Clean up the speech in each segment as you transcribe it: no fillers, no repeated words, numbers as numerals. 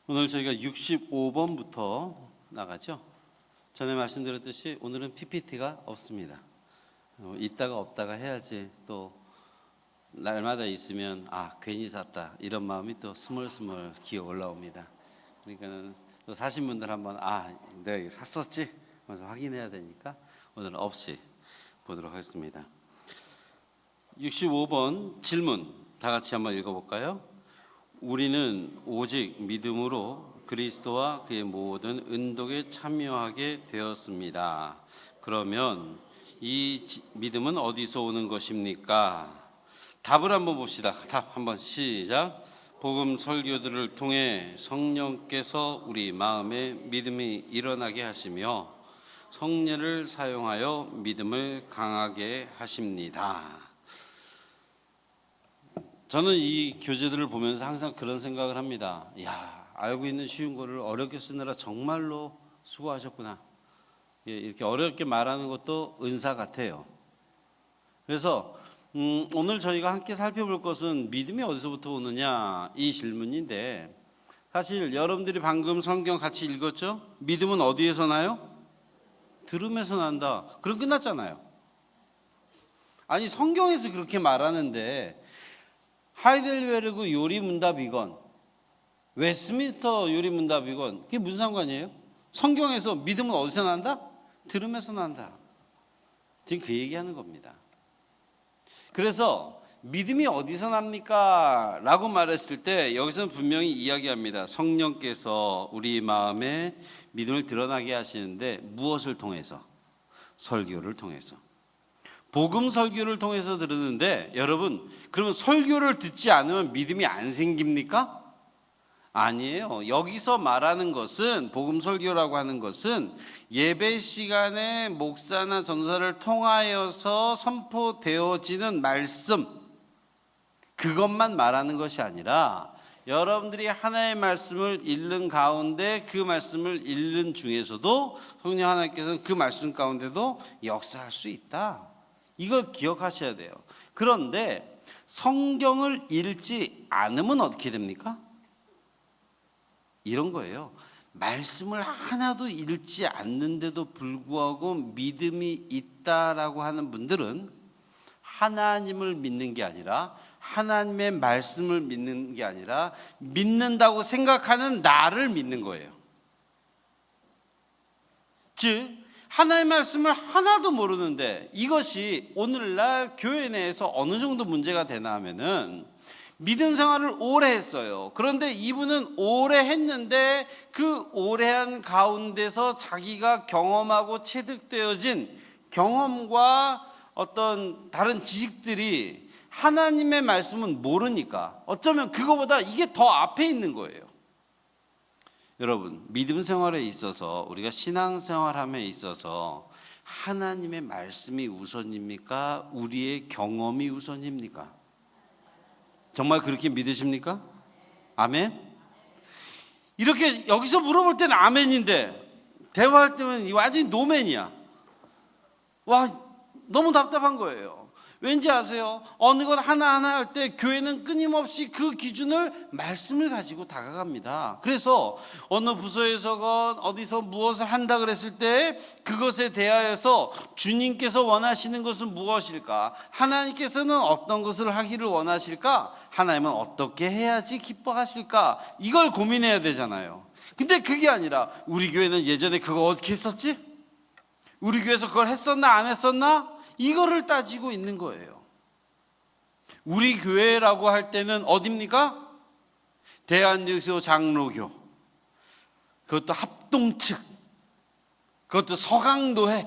오늘 저희가 65번부터 나가죠. 전에 말씀드렸듯이 오늘은 PPT가 없습니다. 있다가 없다가 해야지 또 날마다 있으면 괜히 샀다 이런 마음이 또 스멀스멀 기어 올라옵니다. 그러니까는 또 사신 분들 한번 내가 이거 샀었지? 먼저 확인해야 되니까 오늘은 없이 보도록 하겠습니다. 65번 질문 다 같이 한번 읽어볼까요? 우리는 오직 믿음으로 그리스도와 그의 모든 은덕에 참여하게 되었습니다. 그러면 이 믿음은 어디서 오는 것입니까? 답을 한번 봅시다. 답 한번 시작. 복음 설교들을 통해 성령께서 우리 마음에 믿음이 일어나게 하시며 성령을 사용하여 믿음을 강하게 하십니다. 저는 이 교재들을 보면서 항상 그런 생각을 합니다. 알고 있는 쉬운 거를 어렵게 쓰느라 정말로 수고하셨구나. 이렇게 어렵게 말하는 것도 은사 같아요. 그래서 오늘 저희가 함께 살펴볼 것은 믿음이 어디서부터 오느냐 이 질문인데, 사실 여러분들이 방금 성경 같이 읽었죠? 믿음은 어디에서 나요? 들음에서 난다. 그럼 끝났잖아요. 아니 성경에서 그렇게 말하는데 하이델베르그 요리문답이건 웨스트민스터 요리문답이건 그게 무슨 상관이에요? 성경에서 믿음은 어디서 난다? 들음에서 난다. 지금 그 얘기하는 겁니다. 그래서 믿음이 어디서 납니까? 라고 말했을 때 여기서는 분명히 이야기합니다. 성령께서 우리 마음에 믿음을 드러나게 하시는데 무엇을 통해서? 설교를 통해서. 복음 설교를 통해서 들었는데 여러분, 그러면 설교를 듣지 않으면 믿음이 안 생깁니까? 아니에요. 여기서 말하는 것은, 복음 설교라고 하는 것은 예배 시간에 목사나 전사를 통하여서 선포되어지는 말씀, 그것만 말하는 것이 아니라 여러분들이 하나의 말씀을 읽는 가운데 그 말씀을 읽는 중에서도 성령 하나님께서는 그 말씀 가운데도 역사할 수 있다. 이걸 기억하셔야 돼요. 그런데 성경을 읽지 않으면 어떻게 됩니까? 이런 거예요. 말씀을 하나도 읽지 않는데도 불구하고 믿음이 있다라고 하는 분들은 하나님을 믿는 게 아니라, 하나님의 말씀을 믿는 게 아니라 믿는다고 생각하는 나를 믿는 거예요. 즉 하나님의 말씀을 하나도 모르는데, 이것이 오늘날 교회 내에서 어느 정도 문제가 되나 하면은, 믿음 생활을 오래 했어요. 그런데 이분은 오래 했는데 그 오래한 가운데서 자기가 경험하고 체득되어진 경험과 어떤 다른 지식들이 하나님의 말씀은 모르니까 어쩌면 그거보다 이게 더 앞에 있는 거예요. 여러분, 믿음 생활에 있어서, 우리가 신앙 생활함에 있어서 하나님의 말씀이 우선입니까? 우리의 경험이 우선입니까? 정말 그렇게 믿으십니까? 아멘? 이렇게 여기서 물어볼 때는 아멘인데 대화할 때는 완전히 노멘이야. 너무 답답한 거예요. 왠지 아세요? 어느 것 하나하나 할 때 교회는 끊임없이 그 기준을, 말씀을 가지고 다가갑니다. 그래서 어느 부서에서건 어디서 무엇을 한다 그랬을 때 그것에 대하여서 주님께서 원하시는 것은 무엇일까? 하나님께서는 어떤 것을 하기를 원하실까? 하나님은 어떻게 해야지 기뻐하실까? 이걸 고민해야 되잖아요. 근데 그게 아니라 우리 교회는 예전에 그거 어떻게 했었지? 우리 교회에서 그걸 했었나 안 했었나? 이거를 따지고 있는 거예요. 우리 교회라고 할 때는 어디입니까? 대한예수 장로교, 그것도 합동측, 그것도 서강노회,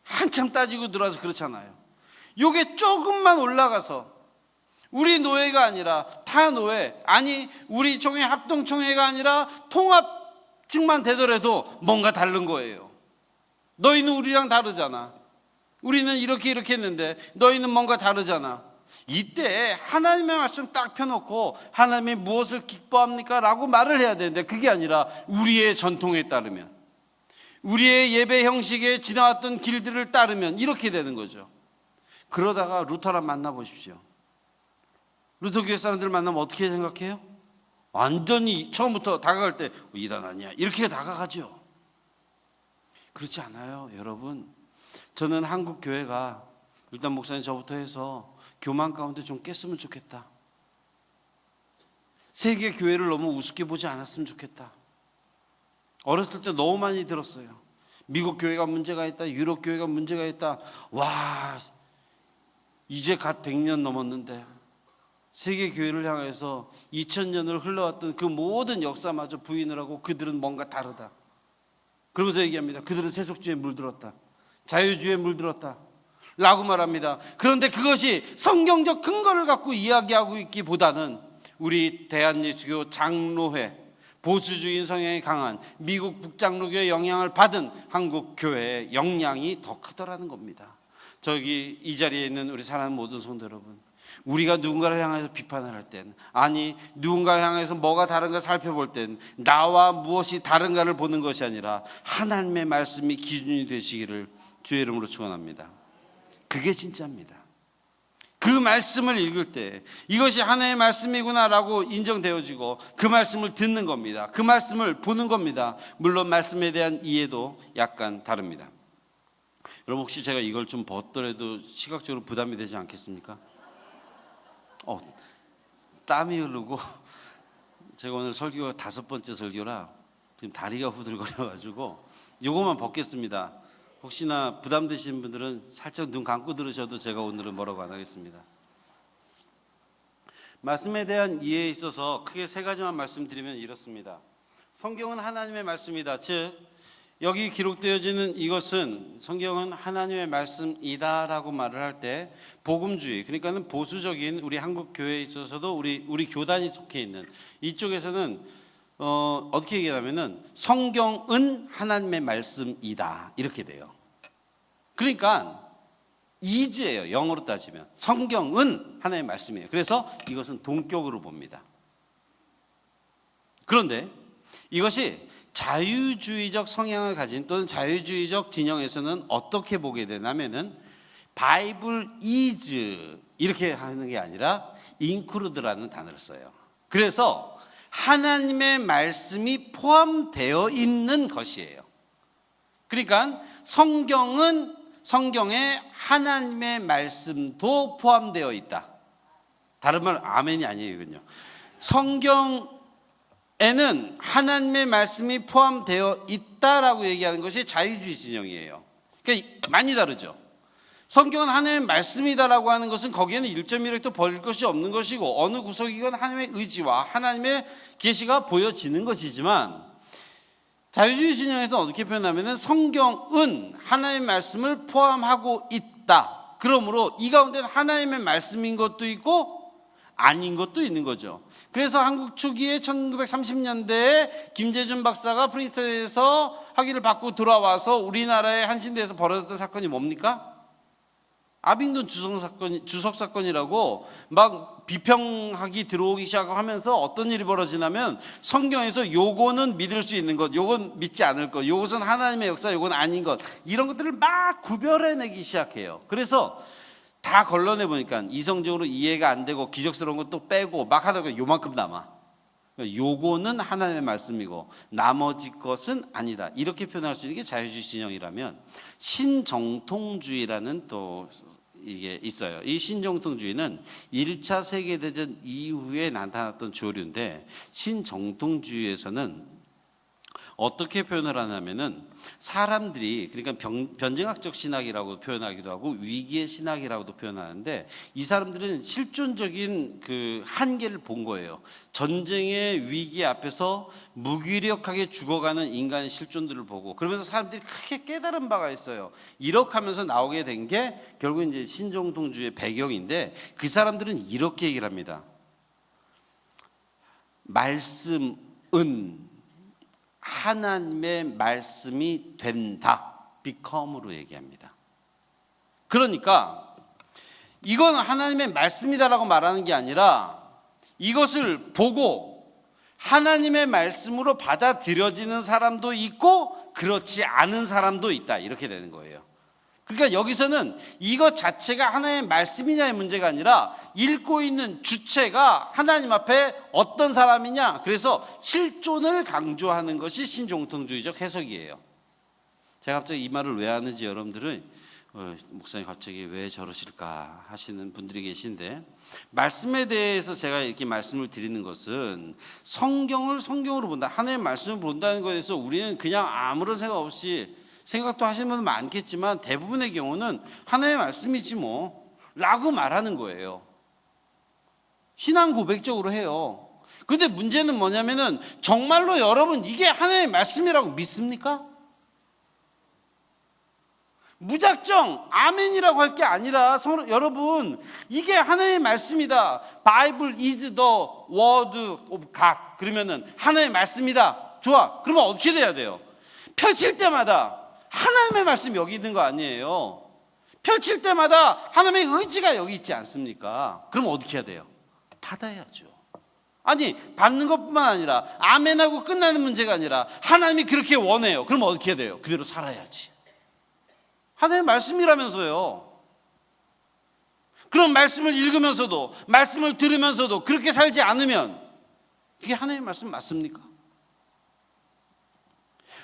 한참 따지고 들어와서 그렇잖아요. 요게 조금만 올라가서 우리 노회가 아니라 타 노회, 아니 우리 총회 합동총회가 아니라 통합측만 되더라도 뭔가 다른 거예요. 너희는 우리랑 다르잖아. 우리는 이렇게 했는데 너희는 뭔가 다르잖아. 이때 하나님의 말씀 딱 펴놓고 하나님이 무엇을 기뻐합니까? 라고 말을 해야 되는데, 그게 아니라 우리의 전통에 따르면, 우리의 예배 형식에 지나왔던 길들을 따르면 이렇게 되는 거죠. 그러다가 루터란 만나보십시오. 루터 교회 사람들 만나면 어떻게 생각해요? 완전히 처음부터 다가갈 때 이단 아니야 이렇게 다가가죠. 그렇지 않아요, 여러분. 저는 한국 교회가 일단 목사님 저부터 해서 교만 가운데 좀 깼으면 좋겠다. 세계 교회를 너무 우습게 보지 않았으면 좋겠다. 어렸을 때 너무 많이 들었어요. 미국 교회가 문제가 있다, 유럽 교회가 문제가 있다. 와, 이제 갓 100년 넘었는데 세계 교회를 향해서 2000년을 흘러왔던 그 모든 역사마저 부인을 하고 그들은 뭔가 다르다. 그러면서 얘기합니다. 그들은 세속주의에 물들었다, 자유주의에 물들었다 라고 말합니다. 그런데 그것이 성경적 근거를 갖고 이야기하고 있기보다는 우리 대한예수교 장로회, 보수주의 성향이 강한 미국 북장로교의 영향을 받은 한국 교회의 영향이 더 크더라는 겁니다. 저기 이 자리에 있는 우리 사랑하는 모든 성도 여러분, 우리가 누군가를 향해서 비판을 할 땐, 아니 누군가를 향해서 뭐가 다른가 살펴볼 땐 나와 무엇이 다른가를 보는 것이 아니라 하나님의 말씀이 기준이 되시기를 주의 이름으로 축원합니다. 그게 진짜입니다. 그 말씀을 읽을 때 이것이 하나님의 말씀이구나라고 인정되어지고 그 말씀을 듣는 겁니다. 그 말씀을 보는 겁니다. 물론 말씀에 대한 이해도 약간 다릅니다. 여러분, 혹시 제가 이걸 좀 벗더라도 시각적으로 부담이 되지 않겠습니까? 땀이 흐르고 제가 오늘 설교가 5번째 설교라 지금 다리가 후들거려가지고 요것만 벗겠습니다. 혹시나 부담되시는 분들은 살짝 눈 감고 들으셔도 제가 오늘은 뭐라고 안 하겠습니다. 말씀에 대한 이해에 있어서 크게 3가지만 말씀드리면 이렇습니다. 성경은 하나님의 말씀이다. 즉 여기 기록되어지는 이것은 성경은 하나님의 말씀이다라고 말을 할 때 복음주의, 그러니까는 보수적인 우리 한국 교회에 있어서도 우리 교단이 속해 있는 이쪽에서는 어떻게 얘기하냐면은 성경은 하나님의 말씀이다 이렇게 돼요. 그러니까 이즈예요. 영어로 따지면 성경은 하나님의 말씀이에요. 그래서 이것은 동격으로 봅니다. 그런데 이것이 자유주의적 성향을 가진 또는 자유주의적 진영에서는 어떻게 보게 되냐면은 바이블 이즈 이렇게 하는 게 아니라 인크루드라는 단어를 써요. 그래서 하나님의 말씀이 포함되어 있는 것이에요. 그러니까 성경은 성경에 하나님의 말씀도 포함되어 있다. 다른 말 아멘이 아니에요, 이건요. 성경에는 하나님의 말씀이 포함되어 있다라고 얘기하는 것이 자유주의 진영이에요. 그러니까 많이 다르죠. 성경은 하나님의 말씀이다라고 하는 것은 거기에는 1.1획도 버릴 것이 없는 것이고 어느 구석이건 하나님의 의지와 하나님의 계시가 보여지는 것이지만, 자유주의 진영에서는 어떻게 표현하면 성경은 하나님의 말씀을 포함하고 있다. 그러므로 이 가운데는 하나님의 말씀인 것도 있고 아닌 것도 있는 거죠. 그래서 한국 초기에 1930년대에 김재준 박사가 프린스턴에서 학위를 받고 돌아와서 우리나라의 한신대에서 벌어졌던 사건이 뭡니까? 아빙돈 주석 사건이라고 막 비평학이 들어오기 시작하면서 어떤 일이 벌어지냐면 성경에서 요거는 믿을 수 있는 것, 요건 믿지 않을 것, 요것은 하나님의 역사, 요건 아닌 것, 이런 것들을 막 구별해내기 시작해요. 그래서 다 걸러내보니까 이성적으로 이해가 안 되고 기적스러운 것도 빼고 막 하다가 요만큼 남아. 요거는 하나님의 말씀이고 나머지 것은 아니다. 이렇게 표현할 수 있는 게 자유주의 진영이라면, 신정통주의라는 또 이게 있어요. 이 신정통주의는 1차 세계대전 이후에 나타났던 조류인데, 신정통주의에서는 어떻게 표현을 하냐면은 사람들이, 그러니까 변증학적 신학이라고 표현하기도 하고 위기의 신학이라고도 표현하는데, 이 사람들은 실존적인 그 한계를 본 거예요. 전쟁의 위기 앞에서 무기력하게 죽어가는 인간의 실존들을 보고, 그러면서 사람들이 크게 깨달은 바가 있어요. 이렇게 하면서 나오게 된 게 결국 이제 신정통주의 배경인데, 그 사람들은 이렇게 얘기를 합니다. 말씀은 하나님의 말씀이 된다. become으로 얘기합니다. 그러니까 이건 하나님의 말씀이다라고 말하는 게 아니라 이것을 보고 하나님의 말씀으로 받아들여지는 사람도 있고 그렇지 않은 사람도 있다. 이렇게 되는 거예요. 그러니까 여기서는 이것 자체가 하나님의 말씀이냐의 문제가 아니라 읽고 있는 주체가 하나님 앞에 어떤 사람이냐, 그래서 실존을 강조하는 것이 신종통주의적 해석이에요. 제가 갑자기 이 말을 왜 하는지 여러분들은 목사님 갑자기 왜 저러실까 하시는 분들이 계신데, 말씀에 대해서 제가 이렇게 말씀을 드리는 것은 성경을 성경으로 본다, 하나님의 말씀을 본다는 것에 대해서 우리는 그냥 아무런 생각 없이 생각도 하시는 분은 많겠지만 대부분의 경우는 하나님의 말씀이지 뭐 라고 말하는 거예요. 신앙 고백적으로 해요. 그런데 문제는 뭐냐면은 정말로 여러분 이게 하나님의 말씀이라고 믿습니까? 무작정 아멘이라고 할 게 아니라 여러분 이게 하나님의 말씀이다. Bible is the word of God. 그러면은 하나님의 말씀이다. 좋아. 그러면 어떻게 돼야 돼요? 펼칠 때마다 하나님의 말씀이 여기 있는 거 아니에요. 펼칠 때마다 하나님의 의지가 여기 있지 않습니까? 그럼 어떻게 해야 돼요? 받아야죠. 아니 받는 것뿐만 아니라 아멘하고 끝나는 문제가 아니라 하나님이 그렇게 원해요. 그럼 어떻게 해야 돼요? 그대로 살아야지. 하나님의 말씀이라면서요. 그럼 말씀을 읽으면서도 말씀을 들으면서도 그렇게 살지 않으면 그게 하나님의 말씀 맞습니까?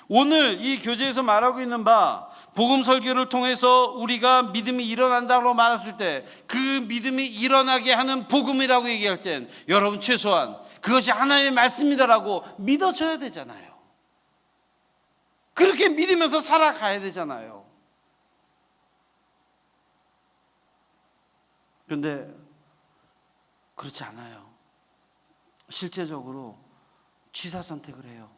오늘 이 교재에서 말하고 있는 바 복음 설교를 통해서 우리가 믿음이 일어난다고 말했을 때 그 믿음이 일어나게 하는 복음이라고 얘기할 땐 여러분 최소한 그것이 하나님의 말씀이다라고 믿어져야 되잖아요. 그렇게 믿으면서 살아가야 되잖아요. 그런데 그렇지 않아요. 실제적으로 취사 선택을 해요.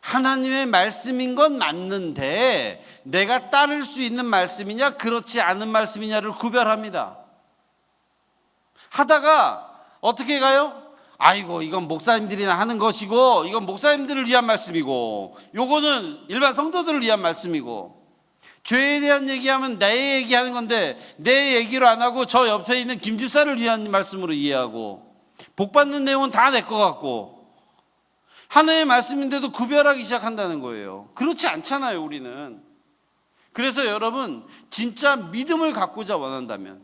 하나님의 말씀인 건 맞는데 내가 따를 수 있는 말씀이냐 그렇지 않은 말씀이냐를 구별합니다. 하다가 어떻게 가요? 아이고 이건 목사님들이나 하는 것이고 이건 목사님들을 위한 말씀이고 요거는 일반 성도들을 위한 말씀이고, 죄에 대한 얘기하면 내 얘기하는 건데 내 얘기로 안 하고 저 옆에 있는 김 집사를 위한 말씀으로 이해하고, 복 받는 내용은 다 내 것 같고, 하나님의 말씀인데도 구별하기 시작한다는 거예요. 그렇지 않잖아요, 우리는. 그래서 여러분, 진짜 믿음을 갖고자 원한다면,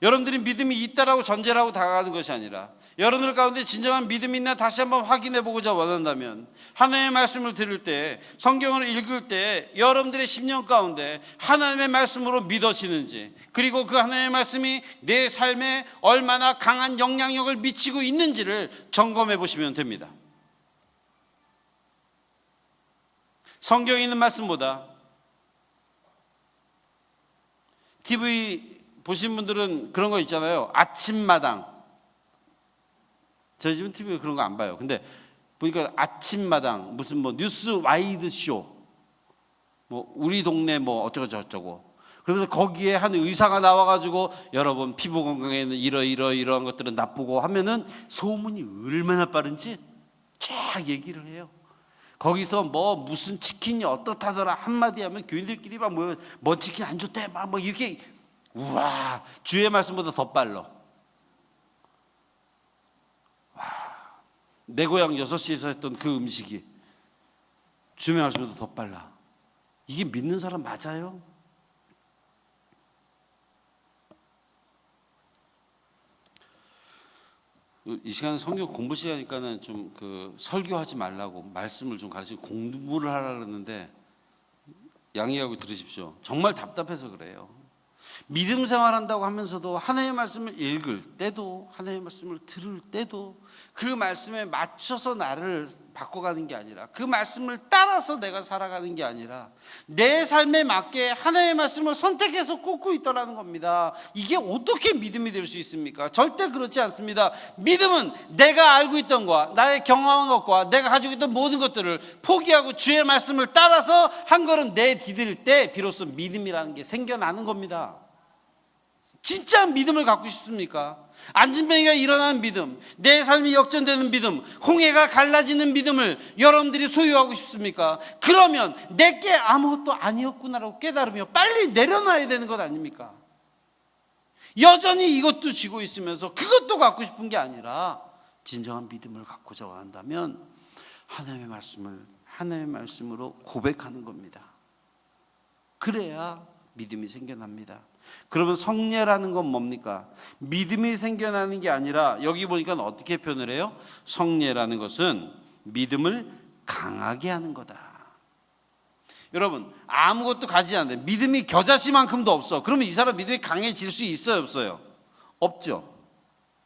여러분들이 믿음이 있다라고 전제를 하고 다가가는 것이 아니라 여러분들 가운데 진정한 믿음이 있나 다시 한번 확인해 보고자 원한다면, 하나님의 말씀을 들을 때, 성경을 읽을 때 여러분들의 심령 가운데 하나님의 말씀으로 믿어지는지, 그리고 그 하나님의 말씀이 내 삶에 얼마나 강한 영향력을 미치고 있는지를 점검해 보시면 됩니다. 성경에 있는 말씀보다 TV 보신 분들은 그런 거 있잖아요. 아침마당. 저희 집은 TV에 그런 거 안 봐요. 근데 보니까 아침마당 무슨 뭐 뉴스 와이드 쇼, 뭐 우리 동네 뭐 어쩌고 저쩌고, 그러면서 거기에 한 의사가 나와가지고 여러분 피부 건강에는 이러한 것들은 나쁘고 하면은 소문이 얼마나 빠른지 쫙 얘기를 해요. 거기서 뭐 무슨 치킨이 어떻다더라 한마디 하면 교인들끼리 막 뭐 치킨 안 좋대 막 뭐 이렇게, 우와, 주의 말씀보다 더 빨라. 와, 내 고향 6시에서 했던 그 음식이 주의 말씀보다 더 빨라. 이게 믿는 사람 맞아요? 이 시간에 성경 공부 시간이니까는 좀 그 설교하지 말라고 말씀을 좀 가르치고 공부를 하라 그러는데 양해하고 들으십시오. 정말 답답해서 그래요. 믿음 생활한다고 하면서도 하나님의 말씀을 읽을 때도 하나님의 말씀을 들을 때도 그 말씀에 맞춰서 나를 바꿔가는 게 아니라, 그 말씀을 따라서 내가 살아가는 게 아니라 내 삶에 맞게 하나님의 말씀을 선택해서 꽂고 있더라는 겁니다. 이게 어떻게 믿음이 될 수 있습니까? 절대 그렇지 않습니다. 믿음은 내가 알고 있던 것과 나의 경험한 것과 내가 가지고 있던 모든 것들을 포기하고 주의 말씀을 따라서 한 걸음 내디딜 때 비로소 믿음이라는 게 생겨나는 겁니다. 진짜 믿음을 갖고 싶습니까? 안진뱅이가 일어나는 믿음, 내 삶이 역전되는 믿음, 홍해가 갈라지는 믿음을 여러분들이 소유하고 싶습니까? 그러면 내게 아무것도 아니었구나라고 깨달으며 빨리 내려놔야 되는 것 아닙니까? 여전히 이것도 쥐고 있으면서 그것도 갖고 싶은 게 아니라 진정한 믿음을 갖고자 한다면 하나님의 말씀을 하나님의 말씀으로 고백하는 겁니다. 그래야 믿음이 생겨납니다. 그러면 성례라는 건 뭡니까? 믿음이 생겨나는 게 아니라 여기 보니까 어떻게 표현을 해요? 성례라는 것은 믿음을 강하게 하는 거다. 여러분, 아무것도 가지지 않는데 믿음이 겨자씨만큼도 없어. 그러면 이 사람 믿음이 강해질 수 있어요, 없어요? 없죠.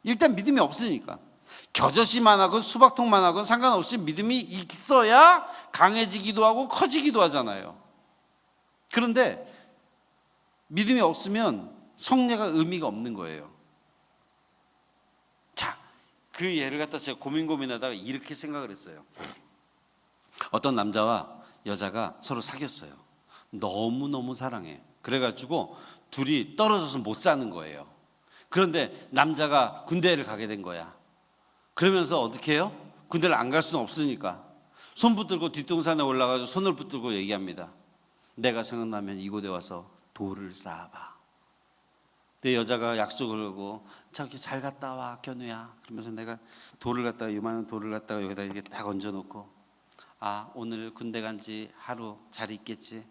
일단 믿음이 없으니까. 겨자씨만 하건 수박통만 하건 상관없이 믿음이 있어야 강해지기도 하고 커지기도 하잖아요. 그런데 믿음이 없으면 성례가 의미가 없는 거예요. 자, 그 예를 갖다 제가 고민하다가 이렇게 생각을 했어요. 어떤 남자와 여자가 서로 사귀었어요. 너무너무 사랑해. 그래가지고 둘이 떨어져서 못 사는 거예요. 그런데 남자가 군대를 가게 된 거야. 그러면서 어떻게 해요? 군대를 안 갈 수는 없으니까 손 붙들고 뒷동산에 올라가서 손을 붙들고 얘기합니다. 내가 생각나면 이곳에 와서 돌을 쌓아봐. 내 여자가 약속을 하고 저기 잘 갔다 와 견우야. 그러면서 내가 돌을 갖다가 요만한 돌을 갖다가 여기다 이렇게 딱 얹어놓고 아 오늘 군대 간 지 하루 잘 있겠지.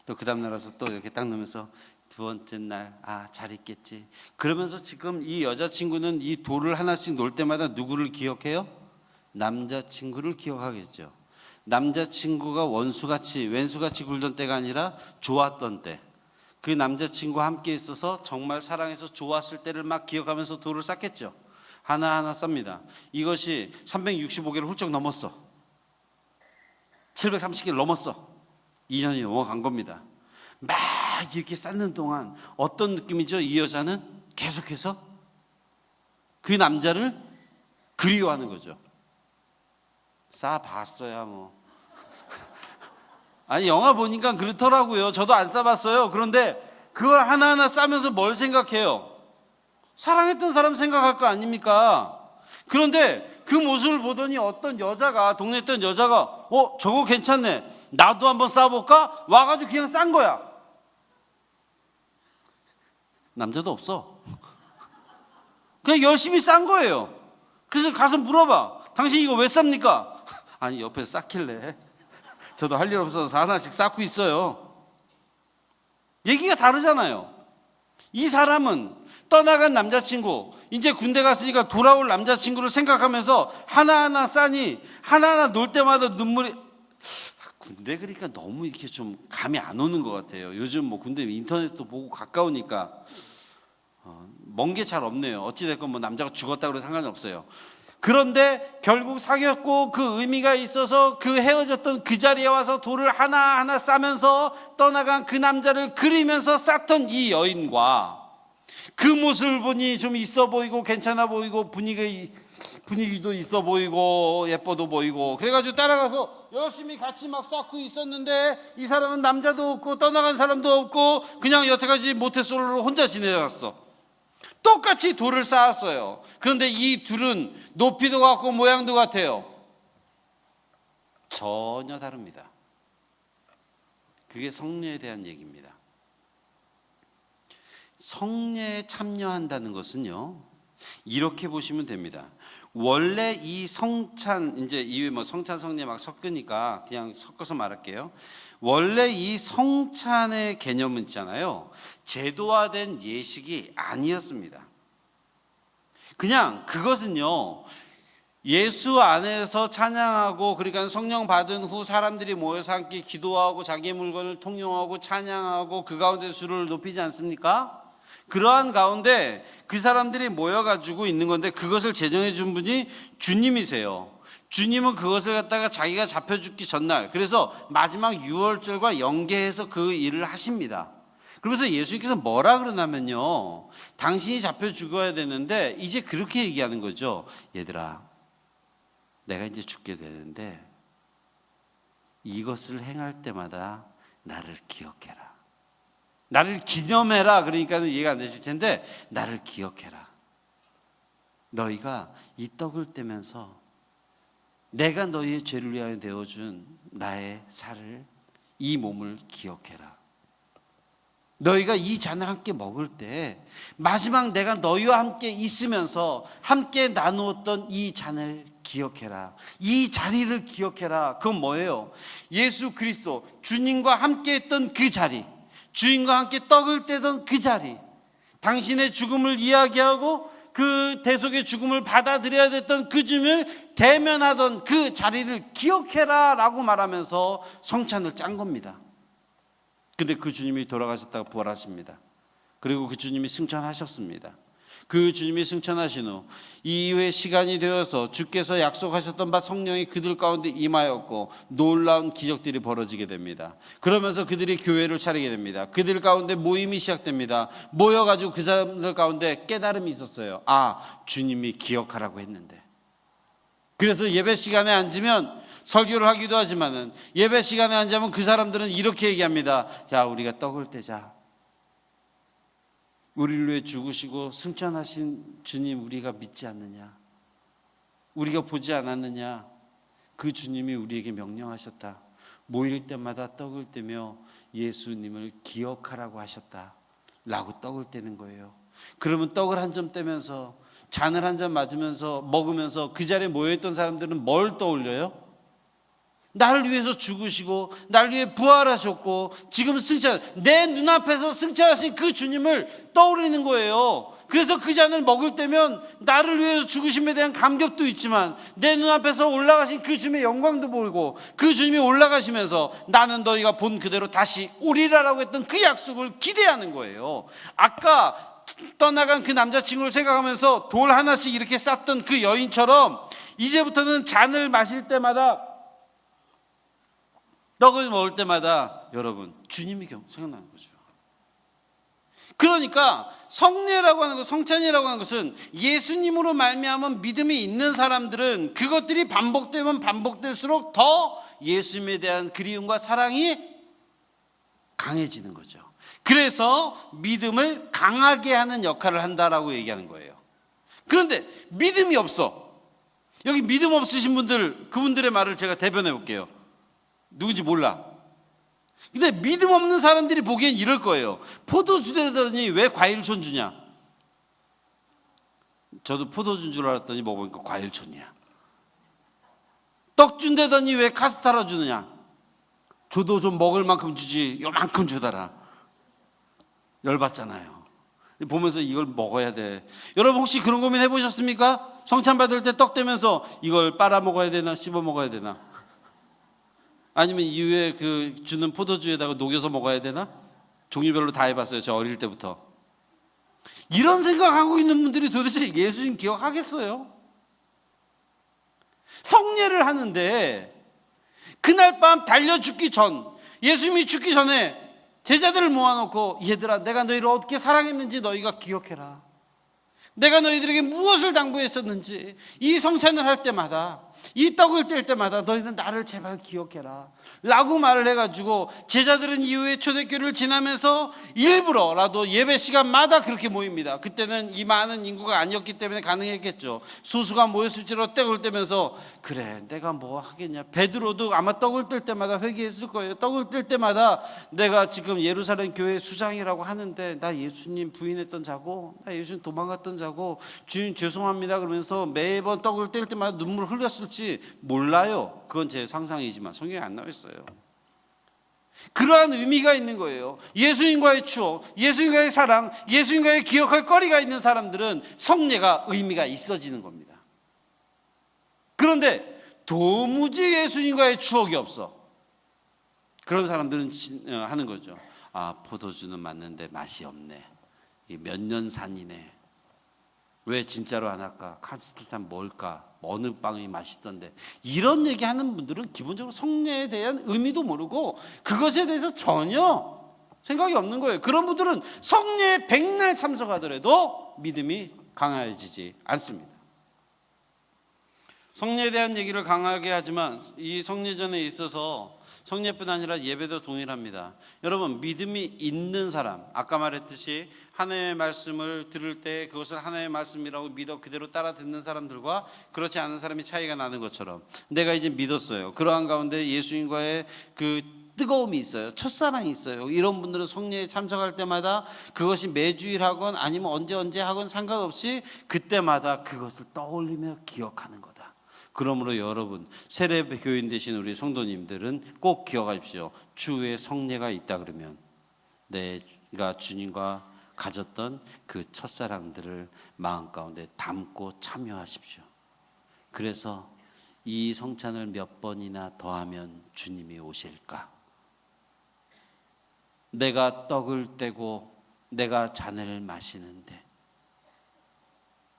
또 그 다음 날 와서 또 이렇게 딱 넣으면서 두 번째 날 아 잘 있겠지. 그러면서 지금 이 여자친구는 이 돌을 하나씩 놓을 때마다 누구를 기억해요? 남자친구를 기억하겠죠. 남자친구가 원수같이 왼수같이 굴던 때가 아니라 좋았던 때, 그 남자친구와 함께 있어서 정말 사랑해서 좋았을 때를 막 기억하면서 돌을 쌓겠죠. 하나하나 쌉니다. 이것이 365개를 훌쩍 넘었어. 730개를 넘었어. 2년이 넘어간 겁니다. 막 이렇게 쌓는 동안 어떤 느낌이죠? 이 여자는 계속해서 그 남자를 그리워하는 거죠. 쌓아봤어야 뭐. 아니 영화 보니까 그렇더라고요. 저도 안 쌓아봤어요. 그런데 그걸 하나하나 쌓으면서 뭘 생각해요? 사랑했던 사람 생각할 거 아닙니까? 그런데 그 모습을 보더니 어떤 여자가, 동네에 있던 여자가 저거 괜찮네, 나도 한번 쌓아볼까? 와가지고 그냥 싼 거야. 남자도 없어. 그냥 열심히 싼 거예요. 그래서 가서 물어봐. 당신 이거 왜 쌉니까? 아니 옆에 쌓길래 저도 할 일 없어서 하나씩 쌓고 있어요. 얘기가 다르잖아요. 이 사람은 떠나간 남자친구, 이제 군대 갔으니까 돌아올 남자친구를 생각하면서 하나하나 싸니 하나하나 놀 때마다 눈물이, 군대 그러니까 너무 이렇게 좀 감이 안 오는 것 같아요. 요즘 뭐 군대 인터넷도 보고 가까우니까 먼 게 잘 없네요. 어찌됐건 뭐 남자가 죽었다고 해도 상관이 없어요. 그런데 결국 사귀었고 그 의미가 있어서 그 헤어졌던 그 자리에 와서 돌을 하나하나 싸면서 떠나간 그 남자를 그리면서 쌓던 이 여인과 그 모습을 보니 좀 있어 보이고 괜찮아 보이고 분위기도 있어 보이고 예뻐도 보이고 그래가지고 따라가서 열심히 같이 막 쌓고 있었는데 이 사람은 남자도 없고 떠나간 사람도 없고 그냥 여태까지 모태솔로로 혼자 지내왔어. 똑같이 돌을 쌓았어요. 그런데 이 둘은 높이도 같고 모양도 같아요. 전혀 다릅니다. 그게 성례에 대한 얘기입니다. 성례에 참여한다는 것은요, 이렇게 보시면 됩니다. 원래 이 성찬, 이제 이외 뭐 성찬 성례 막 섞으니까 그냥 섞어서 말할게요. 원래 이 성찬의 개념은 있잖아요, 제도화된 예식이 아니었습니다. 그냥 그것은요, 예수 안에서 찬양하고, 그러니까 성령 받은 후 사람들이 모여서 함께 기도하고 자기 물건을 통용하고 찬양하고 그 가운데 주를 높이지 않습니까? 그러한 가운데 그 사람들이 모여가지고 있는 건데, 그것을 제정해 준 분이 주님이세요. 주님은 그것을 갖다가 자기가 잡혀 죽기 전날, 그래서 마지막 유월절과 연계해서 그 일을 하십니다. 그러면서 예수님께서 뭐라 그러냐면요, 당신이 잡혀 죽어야 되는데 이제 그렇게 얘기하는 거죠. 얘들아, 내가 이제 죽게 되는데 이것을 행할 때마다 나를 기억해라. 나를 기념해라. 그러니까 이해가 안 되실 텐데, 나를 기억해라. 너희가 이 떡을 떼면서 내가 너희의 죄를 위하여 내어준 나의 살을, 이 몸을 기억해라. 너희가 이 잔을 함께 먹을 때 마지막 내가 너희와 함께 있으면서 함께 나누었던 이 잔을 기억해라. 이 자리를 기억해라. 그건 뭐예요? 예수 그리스도 주님과 함께 했던 그 자리, 주인과 함께 떡을 떼던 그 자리, 당신의 죽음을 이야기하고 그 대속의 죽음을 받아들여야 됐던 그 주님을 대면하던 그 자리를 기억해라 라고 말하면서 성찬을 짠 겁니다. 근데 그 주님이 돌아가셨다가 부활하십니다. 그리고 그 주님이 승천하셨습니다. 그 주님이 승천하신 후 이후에 시간이 되어서 주께서 약속하셨던 바 성령이 그들 가운데 임하였고 놀라운 기적들이 벌어지게 됩니다. 그러면서 그들이 교회를 차리게 됩니다. 그들 가운데 모임이 시작됩니다. 모여가지고 그 사람들 가운데 깨달음이 있었어요. 아, 주님이 기억하라고 했는데. 그래서 예배 시간에 앉으면 설교를 하기도 하지만은 예배 시간에 앉으면 그 사람들은 이렇게 얘기합니다. 자, 우리가 떡을 떼자. 우리를 위해 죽으시고 승천하신 주님 우리가 믿지 않느냐? 우리가 보지 않았느냐? 그 주님이 우리에게 명령하셨다. 모일 때마다 떡을 떼며 예수님을 기억하라고 하셨다 라고 떡을 떼는 거예요. 그러면 떡을 한 점 떼면서 잔을 한 잔 맞으면서 먹으면서 그 자리에 모여있던 사람들은 뭘 떠올려요? 나를 위해서 죽으시고 나를 위해 부활하셨고 지금 승천, 내 눈앞에서 승천하신 그 주님을 떠올리는 거예요. 그래서 그 잔을 먹을 때면 나를 위해서 죽으심에 대한 감격도 있지만 내 눈앞에서 올라가신 그 주님의 영광도 보이고 그 주님이 올라가시면서 나는 너희가 본 그대로 다시 오리라라고 했던 그 약속을 기대하는 거예요. 아까 떠나간 그 남자친구를 생각하면서 돌 하나씩 이렇게 쌌던 그 여인처럼 이제부터는 잔을 마실 때마다 떡을 먹을 때마다 여러분 주님이 생각나는 거죠. 그러니까 성례라고 하는 것, 성찬이라고 하는 것은 예수님으로 말미암은 믿음이 있는 사람들은 그것들이 반복되면 반복될수록 더 예수님에 대한 그리움과 사랑이 강해지는 거죠. 그래서 믿음을 강하게 하는 역할을 한다라고 얘기하는 거예요. 그런데 믿음이 없어. 여기 믿음 없으신 분들, 그분들의 말을 제가 대변해 볼게요. 누군지 몰라. 근데 믿음 없는 사람들이 보기엔 이럴 거예요. 포도주 되더니 왜 과일촌 주냐? 저도 포도주인 줄 알았더니 먹어보니까 과일촌이야. 떡 준다더니 왜 카스테라 주느냐? 줘도 좀 먹을 만큼 주지 요만큼 주더라. 열받잖아요. 보면서 이걸 먹어야 돼. 여러분 혹시 그런 고민 해보셨습니까? 성찬 받을 때 떡 대면서 이걸 빨아 먹어야 되나 씹어 먹어야 되나? 아니면 이후에 그 주는 포도주에다가 녹여서 먹어야 되나? 종류별로 다 해봤어요. 저 어릴 때부터. 이런 생각하고 있는 분들이 도대체 예수님 기억하겠어요? 성례를 하는데 그날 밤 달려 죽기 전, 예수님이 죽기 전에 제자들을 모아놓고 얘들아, 내가 너희를 어떻게 사랑했는지 너희가 기억해라. 내가 너희들에게 무엇을 당부했었는지 이 성찬을 할 때마다, 이 떡을 뗄 때마다 너희는 나를 제발 기억해라 라고 말을 해가지고 제자들은 이후에 초대교회를 지나면서 일부러라도 예배 시간마다 그렇게 모입니다. 그때는 이 많은 인구가 아니었기 때문에 가능했겠죠. 소수가 모였을지라도 떡을 떼면서 그래 내가 뭐 하겠냐. 베드로도 아마 떡을 뗄 때마다 회개했을 거예요. 떡을 뗄 때마다 내가 지금 예루살렘 교회 수장이라고 하는데 나 예수님 부인했던 자고 나 예수님 도망갔던 자고 주님 죄송합니다 그러면서 매번 떡을 뗄 때마다 눈물 흘렸을지 몰라요. 그건 제 상상이지만 성경에 안 나와 있어요. 그러한 의미가 있는 거예요. 예수님과의 추억, 예수님과의 사랑, 예수님과의 기억할 거리가 있는 사람들은 성례가 의미가 있어지는 겁니다. 그런데 도무지 예수님과의 추억이 없어. 그런 사람들은 하는 거죠. 아, 포도주는 맞는데 맛이 없네. 몇 년 산이네. 왜 진짜로 안 할까? 카스테라 뭘까? 어느 빵이 맛있던데. 이런 얘기하는 분들은 기본적으로 성례에 대한 의미도 모르고 그것에 대해서 전혀 생각이 없는 거예요. 그런 분들은 성례에 백날 참석하더라도 믿음이 강해지지 않습니다. 성례에 대한 얘기를 강하게 하지만 이 성례전에 있어서 성례뿐 아니라 예배도 동일합니다. 여러분 믿음이 있는 사람, 아까 말했듯이 하나님의 말씀을 들을 때 그것을 하나님의 말씀이라고 믿어 그대로 따라 듣는 사람들과 그렇지 않은 사람이 차이가 나는 것처럼 내가 이제 믿었어요. 그러한 가운데 예수님과의 그 뜨거움이 있어요. 첫사랑이 있어요. 이런 분들은 성례에 참석할 때마다 그것이 매주일 하건 아니면 언제 하건 상관없이 그때마다 그것을 떠올리며 기억하는 거다. 그러므로 여러분 세례 교인 되신 우리 성도님들은 꼭 기억하십시오. 추후에 성례가 있다 그러면 내가 주님과 가졌던 그 첫사랑들을 마음 가운데 담고 참여하십시오. 그래서 이 성찬을 몇 번이나 더하면 주님이 오실까? 내가 떡을 떼고 내가 잔을 마시는데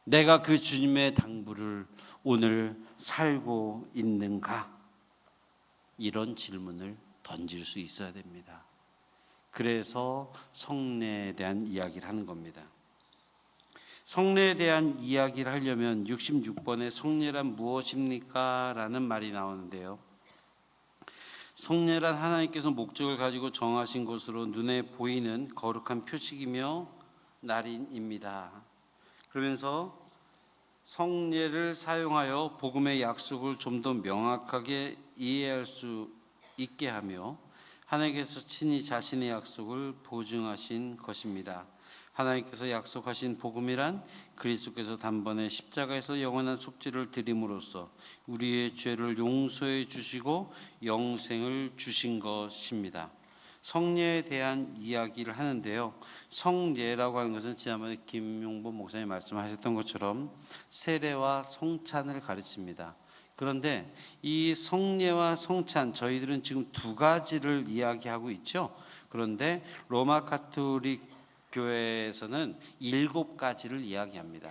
내가 그 주님의 당부를 오늘 살고 있는가? 이런 질문을 던질 수 있어야 됩니다. 그래서 성례에 대한 이야기를 하는 겁니다. 성례에 대한 이야기를 하려면 66번에 성례란 무엇입니까? 라는 말이 나오는데요. 성례란 하나님께서 목적을 가지고 정하신 것으로 눈에 보이는 거룩한 표식이며 날인입니다. 그러면서 성례를 사용하여 복음의 약속을 좀 더 명확하게 이해할 수 있게 하며 하나님께서 친히 자신의 약속을 보증하신 것입니다. 하나님께서 약속하신 복음이란 그리스도께서 단번에 십자가에서 영원한 속죄를 드림으로써 우리의 죄를 용서해 주시고 영생을 주신 것입니다. 성례에 대한 이야기를 하는데요. 성례라고 하는 것은 지난번에 김용보 목사님 말씀하셨던 것처럼 세례와 성찬을 가르칩니다. 그런데 이 성례와 성찬, 저희들은 지금 두 가지를 이야기하고 있죠. 그런데 로마 가톨릭 교회에서는 7가지를 이야기합니다.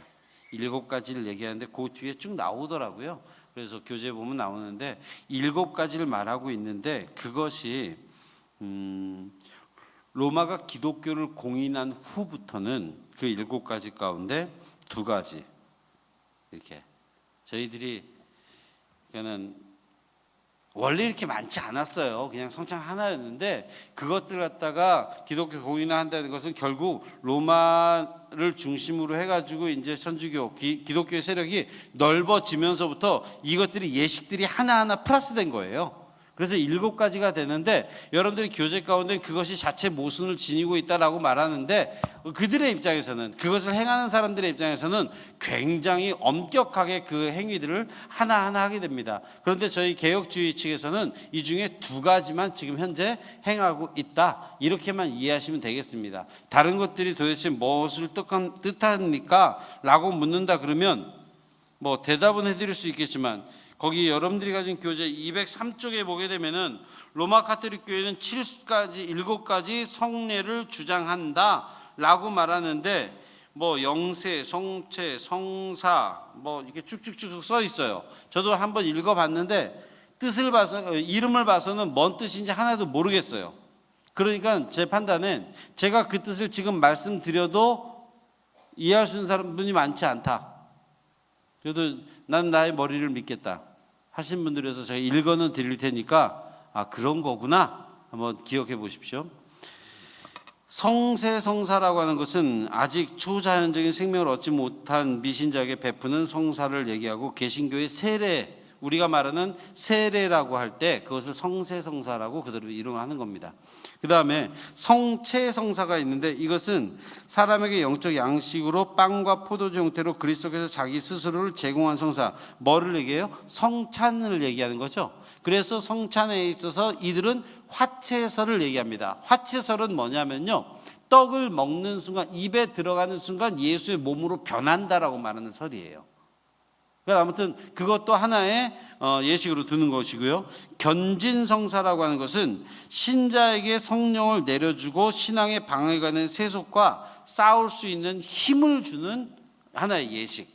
7가지를 얘기하는데 그 뒤에 쭉 나오더라고요. 그래서 교재에 보면 나오는데 7가지를 말하고 있는데 그것이 로마가 기독교를 공인한 후부터는 그 7가지 가운데 2가지 이렇게 저희들이 그러니까는 원래 이렇게 많지 않았어요. 그냥 성찬 하나였는데 그것들 갖다가 기독교 공인한다는 것은 결국 로마를 중심으로 해가지고 이제 천주교 기독교의 세력이 넓어지면서부터 이것들이 예식들이 하나하나 플러스된 거예요. 그래서 7가지가 되는데 여러분들이 교제 가운데 그것이 자체 모순을 지니고 있다라고 말하는데 그들의 입장에서는 그것을 행하는 사람들의 입장에서는 굉장히 엄격하게 그 행위들을 하나하나 하게 됩니다. 그런데 저희 개혁주의 측에서는 이 중에 2가지만 지금 현재 행하고 있다 이렇게만 이해하시면 되겠습니다. 다른 것들이 도대체 무엇을 뜻합니까? 라고 묻는다 그러면 뭐 대답은 해드릴 수 있겠지만 거기 여러분들이 가진 교재 203쪽에 보게 되면은 로마 가톨릭 교회는 7가지 성례를 주장한다 라고 말하는데 뭐 영세, 성체, 성사 뭐 이렇게 쭉쭉쭉 써 있어요. 저도 한번 읽어봤는데 뜻을 봐서 이름을 봐서는 뭔 뜻인지 하나도 모르겠어요. 그러니까 제 판단은 제가 그 뜻을 지금 말씀드려도 이해할 수 있는 사람분이 많지 않다. 그래도 난 나의 머리를 믿겠다 하신 분들에서 제가 읽어는 드릴 테니까 아 그런 거구나 한번 기억해 보십시오. 성세성사라고 하는 것은 아직 초자연적인 생명을 얻지 못한 미신자에게 베푸는 성사를 얘기하고 개신교의 세례 우리가 말하는 세례라고 할 때 그것을 성세성사라고 그대로 이름하는 겁니다. 그 다음에 성체성사가 있는데 이것은 사람에게 영적 양식으로 빵과 포도주 형태로 그리스도께서 자기 스스로를 제공한 성사 뭐를 얘기해요? 성찬을 얘기하는 거죠. 그래서 성찬에 있어서 이들은 화채설을 얘기합니다. 화채설은 뭐냐면요 떡을 먹는 순간 입에 들어가는 순간 예수의 몸으로 변한다라고 말하는 설이에요. 아무튼 그것도 하나의 예식으로 두는 것이고요. 견진성사라고 하는 것은 신자에게 성령을 내려주고 신앙의 방해가 되는 세속과 싸울 수 있는 힘을 주는 하나의 예식.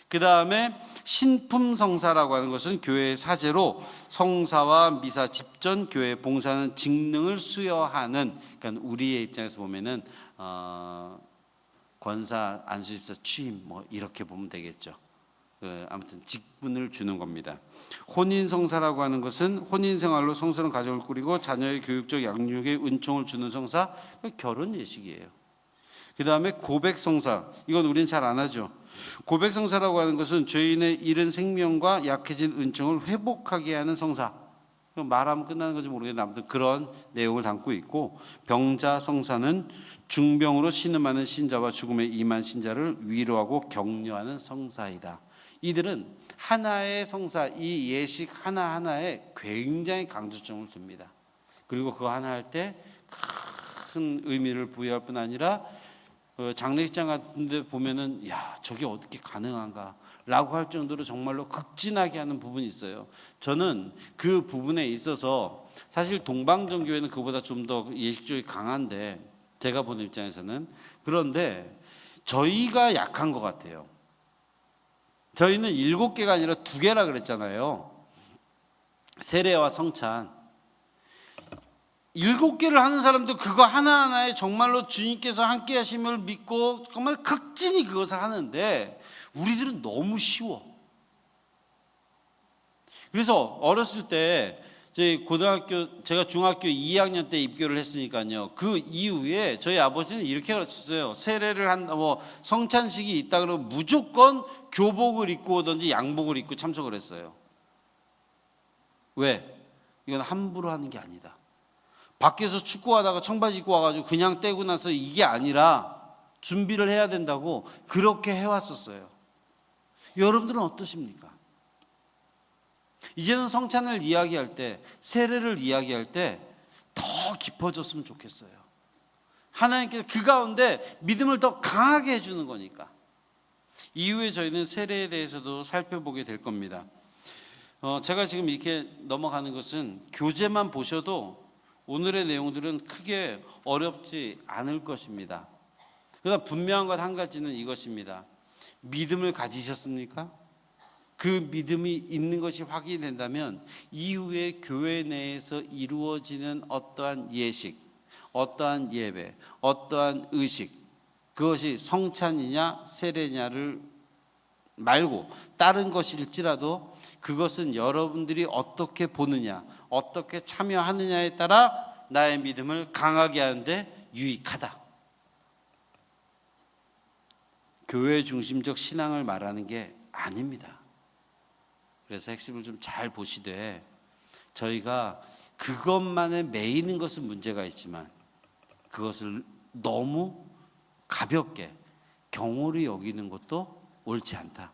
그 다음에 신품성사라고 하는 것은 교회의 사제로 성사와 미사 집전 교회에 봉사하는 직능을 수여하는 그러니까 우리의 입장에서 보면은 권사 안수집사 취임 뭐 이렇게 보면 되겠죠. 아무튼 직분을 주는 겁니다. 혼인성사라고 하는 것은 혼인생활로 성스러운 가정을 꾸리고 자녀의 교육적 양육에 은총을 주는 성사, 결혼 예식이에요. 그 다음에 고백성사, 이건 우리는 잘 안 하죠. 고백성사라고 하는 것은 죄인의 잃은 생명과 약해진 은총을 회복하게 하는 성사. 말하면 끝나는 건지 모르겠는데 아무튼 그런 내용을 담고 있고 병자성사는 중병으로 신음하는 신자와 죽음에 임한 신자를 위로하고 격려하는 성사이다. 이들은 하나의 성사, 이 예식 하나하나에 굉장히 강조점을 둡니다. 그리고 그거 하나 할 때 큰 의미를 부여할 뿐 아니라 장례식장 같은 데 보면은 야, 저게 어떻게 가능한가 라고 할 정도로 정말로 극진하게 하는 부분이 있어요. 저는 그 부분에 있어서 사실 동방정교회는 그보다 좀 더 예식적이 강한데, 제가 보는 입장에서는. 그런데 저희가 약한 것 같아요. 저희는 7개가 아니라 2개라 그랬잖아요. 세례와 성찬. 7개를 하는 사람도 그거 하나하나에 정말로 주님께서 함께 하심을 믿고 정말 극진히 그것을 하는데, 우리들은 너무 쉬워. 그래서 어렸을 때 제가 중학교 2학년 때 입교를 했으니까요. 그 이후에 저희 아버지는 이렇게 가르쳤어요. 세례를 성찬식이 있다 그러면 무조건 교복을 입고 오든지 양복을 입고 참석을 했어요. 왜? 이건 함부로 하는 게 아니다. 밖에서 축구하다가 청바지 입고 와가지고 그냥 떼고 나서 이게 아니라 준비를 해야 된다고 그렇게 해왔었어요. 여러분들은 어떠십니까? 이제는 성찬을 이야기할 때, 세례를 이야기할 때 더 깊어졌으면 좋겠어요. 하나님께서 그 가운데 믿음을 더 강하게 해주는 거니까. 이후에 저희는 세례에 대해서도 살펴보게 될 겁니다. 제가 지금 이렇게 넘어가는 것은 교재만 보셔도 오늘의 내용들은 크게 어렵지 않을 것입니다. 그러나 분명한 것 한 가지는 이것입니다. 믿음을 가지셨습니까? 그 믿음이 있는 것이 확인이 된다면 이후에 교회 내에서 이루어지는 어떠한 예식, 어떠한 예배, 어떠한 의식, 그것이 성찬이냐 세례냐를 말고 다른 것일지라도 그것은 여러분들이 어떻게 보느냐, 어떻게 참여하느냐에 따라 나의 믿음을 강하게 하는데 유익하다. 교회 중심적 신앙을 말하는 게 아닙니다. 그래서 핵심을 좀 잘 보시되, 저희가 그것만에 매이는 것은 문제가 있지만 그것을 너무 가볍게 경홀히 여기는 것도 옳지 않다.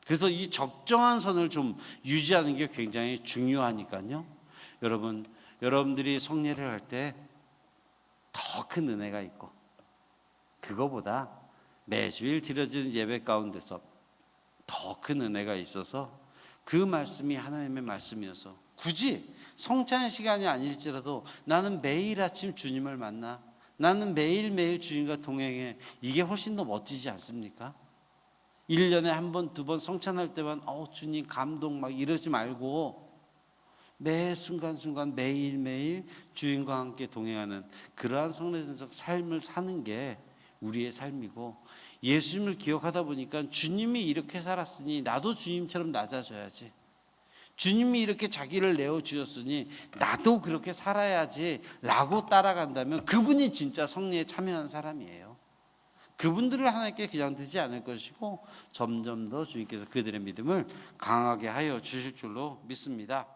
그래서 이 적정한 선을 좀 유지하는 게 굉장히 중요하니까요. 여러분들이 성례를 할 때 더 큰 은혜가 있고, 그거보다 매주일 드려지는 예배 가운데서 더 큰 은혜가 있어서 그 말씀이 하나님의 말씀이어서 굳이 성찬 시간이 아닐지라도 나는 매일 아침 주님을 만나, 나는 매일매일 주님과 동행해, 이게 훨씬 더 멋지지 않습니까? 1년에 한 번, 2번 성찬할 때만 주님 감동 막 이러지 말고 매 순간순간 매일매일 주님과 함께 동행하는 그러한 성례적 삶을 사는 게 우리의 삶이고, 예수님을 기억하다 보니까 주님이 이렇게 살았으니 나도 주님처럼 낮아져야지, 주님이 이렇게 자기를 내어주셨으니 나도 그렇게 살아야지 라고 따라간다면 그분이 진짜 성례에 참여한 사람이에요. 그분들을 하나님께 그냥 두지 않을 것이고 점점 더 주님께서 그들의 믿음을 강하게 하여 주실 줄로 믿습니다.